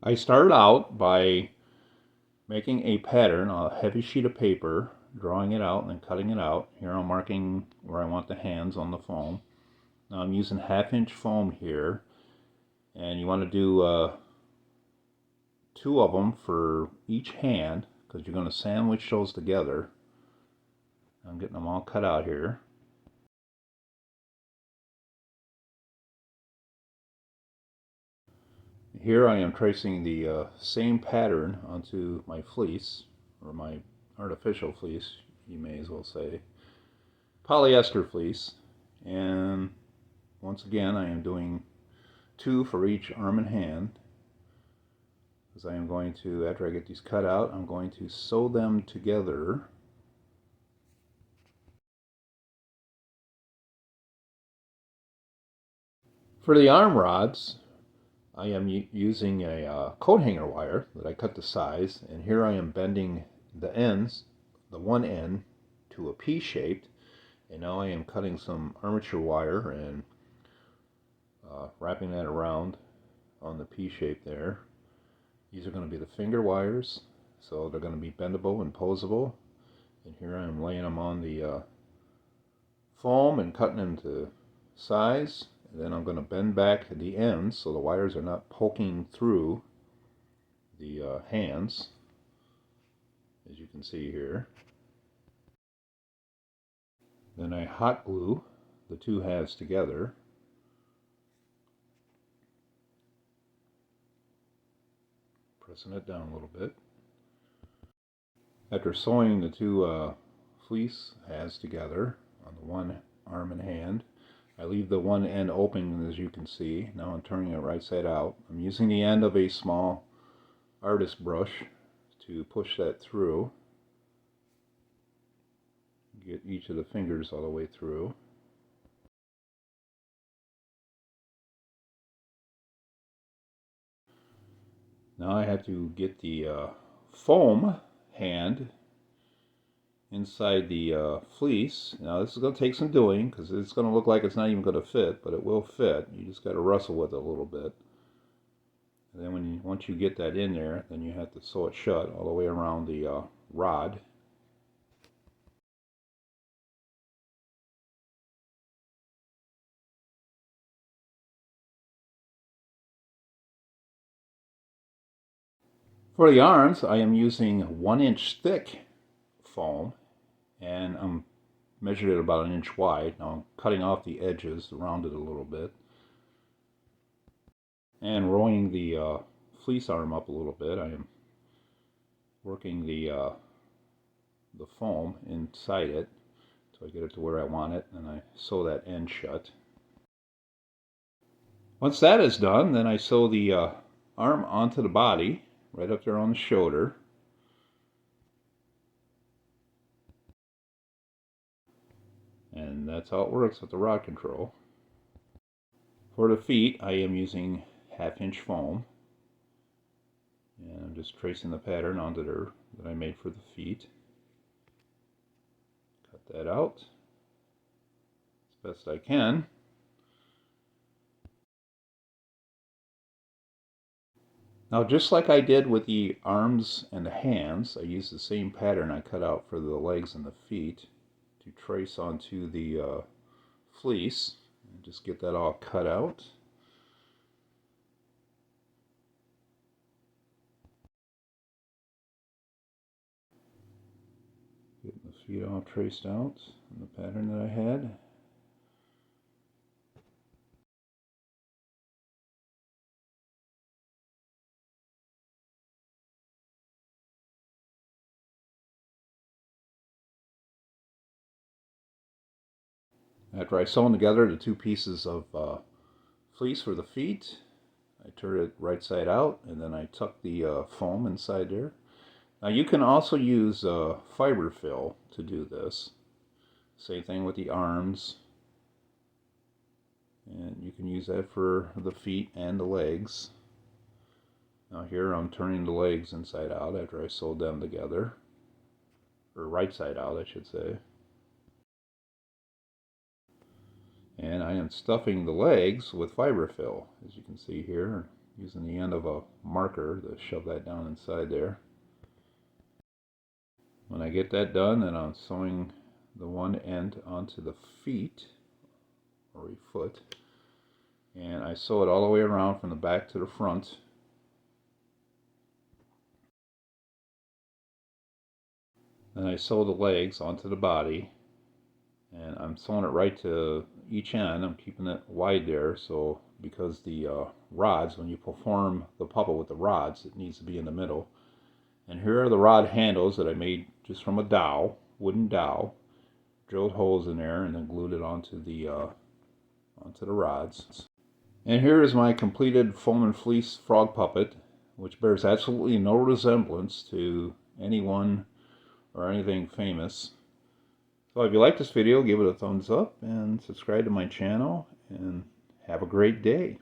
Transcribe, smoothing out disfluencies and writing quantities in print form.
I started out by making a pattern on a heavy sheet of paper, drawing it out and then cutting it out. Here I'm marking where I want the hands on the foam. Now I'm using 1/2 inch foam here, and you want to do 2 of them for each hand because you're going to sandwich those together. I'm getting them all cut out here. Here I am tracing the same pattern onto my fleece, or my artificial fleece, you may as well say, polyester fleece. And once again I am doing 2 for each arm and hand, because I am going to, after I get these cut out, I'm going to sew them together. For the arm rods, I am using a coat hanger wire that I cut to size, and here I am bending the ends, the one end, to a P shape, and now I am cutting some armature wire and wrapping that around on the P shape there. These are going to be the finger wires, so they're going to be bendable and posable, and here I am laying them on the foam and cutting them to size. And then I'm going to bend back the ends so the wires are not poking through the hands, as you can see here. Then I hot glue the 2 halves together. Pressing it down a little bit. After sewing the 2 fleece halves together on the one arm and hand, I leave the one end open, as you can see. Now I'm turning it right side out. I'm using the end of a small artist brush to push that through. Get each of the fingers all the way through. Now I have to get the foam hand inside the fleece. Now this is going to take some doing because it's going to look like it's not even going to fit, but it will fit. You just got to wrestle with it a little bit. And then once you get that in there, then you have to sew it shut all the way around the rod. For the arms, I am using 1-inch thick foam, and I'm measured it about 1 inch wide. Now I'm cutting off the edges to round it a little bit, and rolling the fleece arm up a little bit. I am working the foam inside it so I get it to where I want it, and I sew that end shut. Once that is done, then I sew the arm onto the body, right up there on the shoulder. And that's how it works with the rod control. For the feet, I am using 1/2 inch foam. And I'm just tracing the pattern onto there that I made for the feet. Cut that out as best I can. Now, just like I did with the arms and the hands, I used the same pattern I cut out for the legs and the feet to trace onto the fleece. And just get that all cut out. Getting the feet all traced out in the pattern that I had. After I sew them together, the 2 pieces of fleece for the feet, I turn it right side out, and then I tuck the foam inside there. Now you can also use fiber fill to do this. Same thing with the arms. And you can use that for the feet and the legs. Now here I'm turning the legs inside out after I sewed them together. Or right side out, I should say. And I am stuffing the legs with fiber fill, as you can see here. using the end of a marker to shove that down inside there. When I get that done, then I'm sewing the one end onto the feet, or a foot, and I sew it all the way around from the back to the front. Then I sew the legs onto the body, and I'm sewing it right to each end. I'm keeping it wide there, so because the rods, when you perform the puppet with the rods, it needs to be in the middle. And here are the rod handles that I made just from a dowel, wooden dowel. Drilled holes in there and then glued it onto the rods. And here is my completed foam and fleece frog puppet, which bears absolutely no resemblance to anyone or anything famous. So if you like this video, give it a thumbs up and subscribe to my channel, and have a great day.